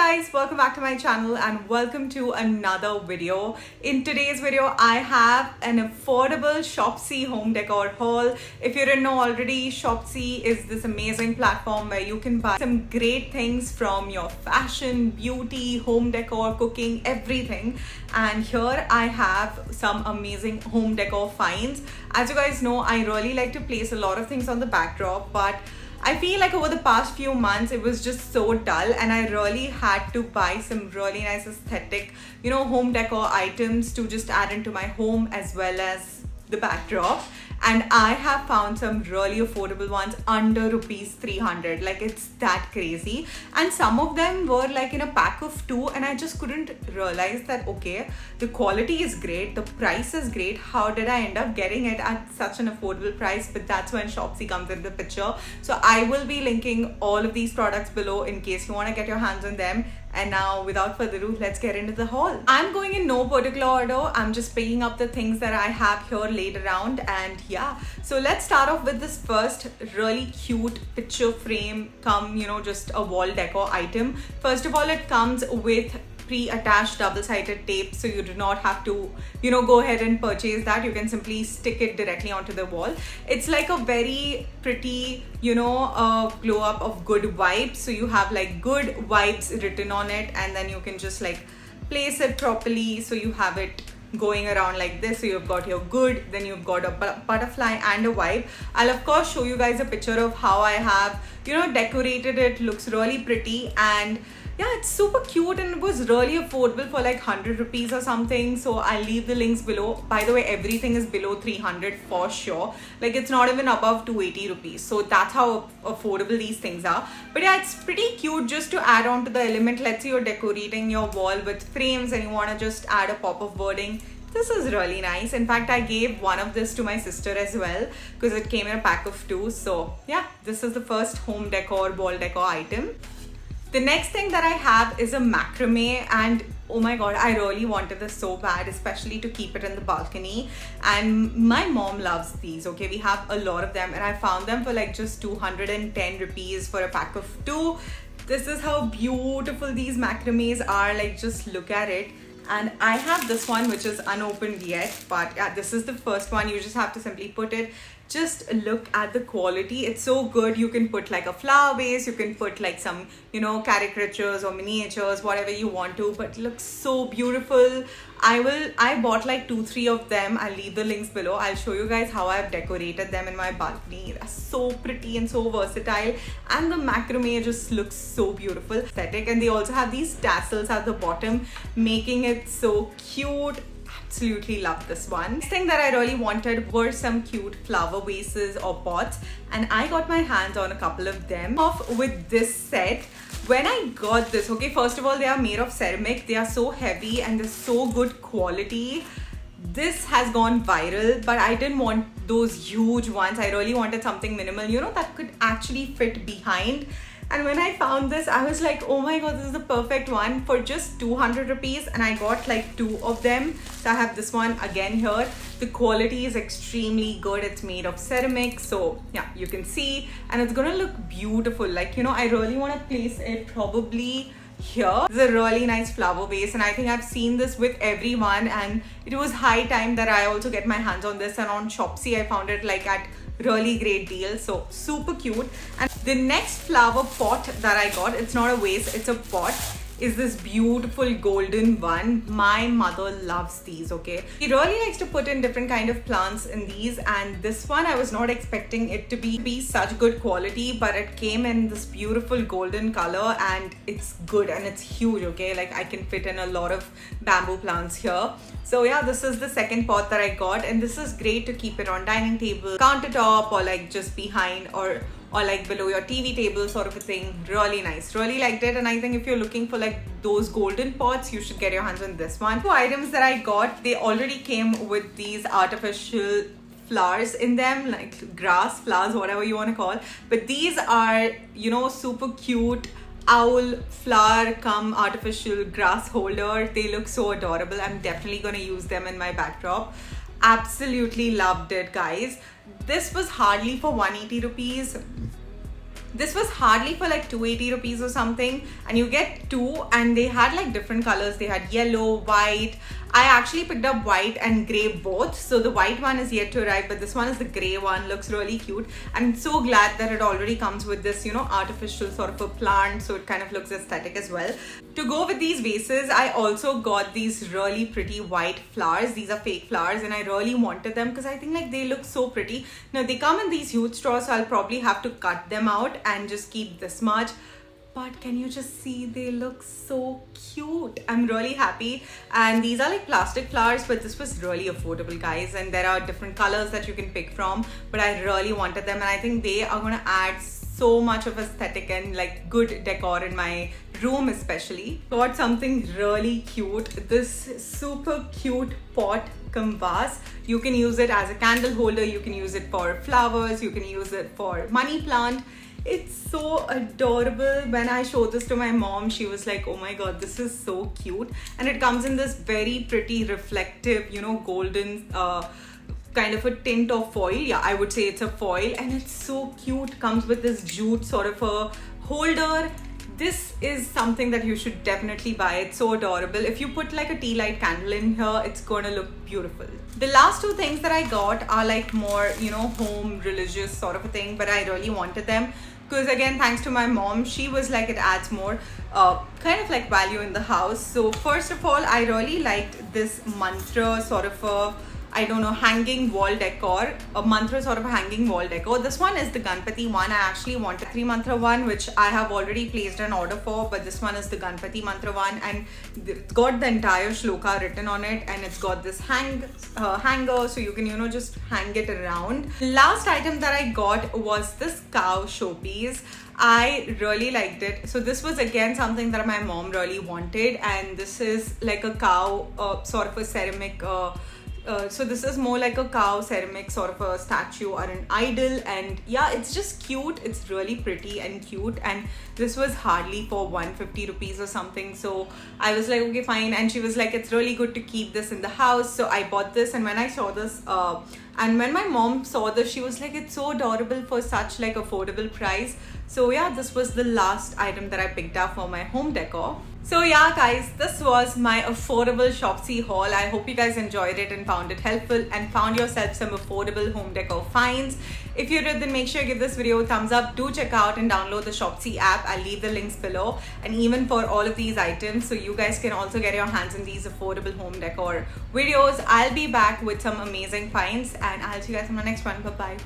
guys, welcome back to my channel and welcome to another video. In today's video, I have an affordable Shopsy home decor haul. If you didn't know already, Shopsy is this amazing platform where you can buy some great things from your fashion, beauty, home decor, cooking, everything. And here I have some amazing home decor finds. As you guys know, I really like to place a lot of things on the backdrop, but I feel like over the past few months it was just so dull and I really had to buy some really nice aesthetic, home decor items to just add into my home as well as the backdrop. And I have found some really affordable ones under rupees 300. Like, it's that crazy. And some of them were like in a pack of 2 and I just couldn't realize that, okay, the quality is great, the price is great. How did I end up getting it at such an affordable price? But that's when Shopsy comes in the picture. So I will be linking all of these products below in case you want to get your hands on them. And now, without further ado, let's get into the haul. I'm going in no particular order. I'm just picking up the things that I have here laid around. And yeah, so let's start off with this first really cute picture frame come, just a wall decor item. First of all, it comes with pre-attached double-sided tape, so you do not have to go ahead and purchase that. You can simply stick it directly onto the wall. It's like a very pretty glow up of good vibes, so you have like good vibes written on it, and then you can just like place it properly, so you have it going around like this. So you've got your good, then you've got a butterfly and a vibe. I'll of course show you guys a picture of how I have decorated it. Looks really pretty, and yeah, it's super cute and it was really affordable for like 100 rupees or something. So I'll leave the links below. By the way, everything is below 300 for sure. Like, it's not even above 280 rupees. So that's how affordable these things are. But yeah, it's pretty cute just to add on to the element. Let's say you're decorating your wall with frames and you want to just add a pop of wording. This is really nice. In fact, I gave one of this to my sister as well because it came in a pack of 2. So yeah, this is the first home decor, wall decor item. The next thing that I have is a macrame, and oh my god, I really wanted this so bad, especially to keep it in the balcony. And my mom loves these, okay? We have a lot of them and I found them for like just 210 rupees for a pack of 2. This is how beautiful these macrames are. Like, just look at it. And I have this one which is unopened yet, but yeah, this is the first one. You just have to simply put it. Just look at the quality. It's so good. You can put like a flower base, you can put like some caricatures or miniatures, whatever you want to, but it looks so beautiful. I bought like 2-3 of them. I'll leave the links below. I'll show you guys how I've decorated them in my balcony. They're so pretty and so versatile, and the macrame just looks so beautiful, aesthetic. And they also have these tassels at the bottom, making it so cute. Absolutely love this one. Next thing that I really wanted were some cute flower vases or pots, and I got my hands on a couple of them. Off with this set. When I got this, okay, first of all, they are made of ceramic. They are so heavy and they're so good quality. This has gone viral, but I didn't want those huge ones. I really wanted something minimal, that could actually fit behind. And when I found this, I was like, oh my god, this is the perfect one for just 200 rupees. And I got like 2 of them. So I have this one again here. The quality is extremely good. It's made of ceramic. So yeah, you can see. And it's gonna look beautiful. Like, I really want to place it probably here. This is a really nice flower vase, and I think I've seen this with everyone, and it was high time that I also get my hands on this. And on Shopsy I found it like at really great deal. So super cute. And the next flower pot that I got, it's not a vase, it's a pot, is this beautiful golden one. My mother loves these, okay? She really likes to put in different kind of plants in these, and this one I was not expecting it to be such good quality, but it came in this beautiful golden color and it's good and it's huge, okay? Like, I can fit in a lot of bamboo plants here. So yeah, this is the second pot that I got, and this is great to keep it on dining table, countertop, or like just behind or like below your TV table sort of a thing. Really nice. Really liked it. And I think if you're looking for like those golden pots, you should get your hands on this one. 2 items that I got, they already came with these artificial flowers in them, like grass flowers, whatever you want to call. But these are, super cute owl flower come artificial grass holder. They look so adorable. I'm definitely going to use them in my backdrop. Absolutely loved it, guys. This was hardly for 180 rupees. This was hardly for like 280 rupees or something, and you get two, and they had like different colors. They had yellow, white. I actually picked up white and grey both. So the white one is yet to arrive, but this one is the grey one. Looks really cute. I'm so glad that it already comes with this, you know, artificial sort of a plant, so it kind of looks aesthetic as well. To go with these vases, I also got these really pretty white flowers. These are fake flowers, and I really wanted them because I think like they look so pretty. Now they come in these huge straws, so I'll probably have to cut them out and just keep this much. But can you just see, they look so cute. I'm really happy. And these are like plastic flowers, but this was really affordable, guys, and there are different colors that you can pick from, but I really wanted them, and I think they are gonna add so much of aesthetic and like good decor in my room. Especially got something really cute, this super cute pot cum vase. You can use it as a candle holder, you can use it for flowers, you can use it for money plant. It's so adorable. When I showed this to my mom, she was like, oh my god, this is so cute. And it comes in this very pretty reflective, you know, golden kind of a tint of foil. Yeah, I would say it's a foil, and it's so cute. Comes with this jute sort of a holder. This is something that you should definitely buy. It's so adorable. If you put like a tea light candle in here, it's gonna look beautiful. The last two things that I got are like more, you know, home religious sort of a thing, but I really wanted them because, again, thanks to my mom, she was like, it adds more kind of like value in the house. So first of all, I really liked this mantra sort of a, I don't know, hanging wall decor, a mantra sort of a hanging wall decor. This one is the Ganpati one. I actually wanted 3 mantra one, which I have already placed an order for, but this one is the Ganpati mantra one, and it's got the entire shloka written on it, and it's got this hanger, so you can, you know, just hang it around. Last item that I got was this cow showpiece. I really liked it. So this was again something that my mom really wanted, and this is like a cow sort of a ceramic so this is more like a cow ceramic sort of a statue or an idol, and yeah, it's just cute. It's really pretty and cute, and this was hardly for 150 rupees or something. So I was like, okay, fine. And she was like, it's really good to keep this in the house. So I bought this, and when I saw this and when my mom saw this, she was like, it's so adorable for such like affordable price. So yeah, this was the last item that I picked up for my home decor. So yeah, guys, this was my affordable Shopsy haul. I hope you guys enjoyed it and found it helpful and found yourself some affordable home decor finds. If you did, then make sure you give this video a thumbs up. Do check out and download the Shopsy app. I'll leave the links below, and even for all of these items, so you guys can also get your hands on these affordable home decor videos. I'll be back with some amazing finds, and I'll see you guys in my next one. Bye bye.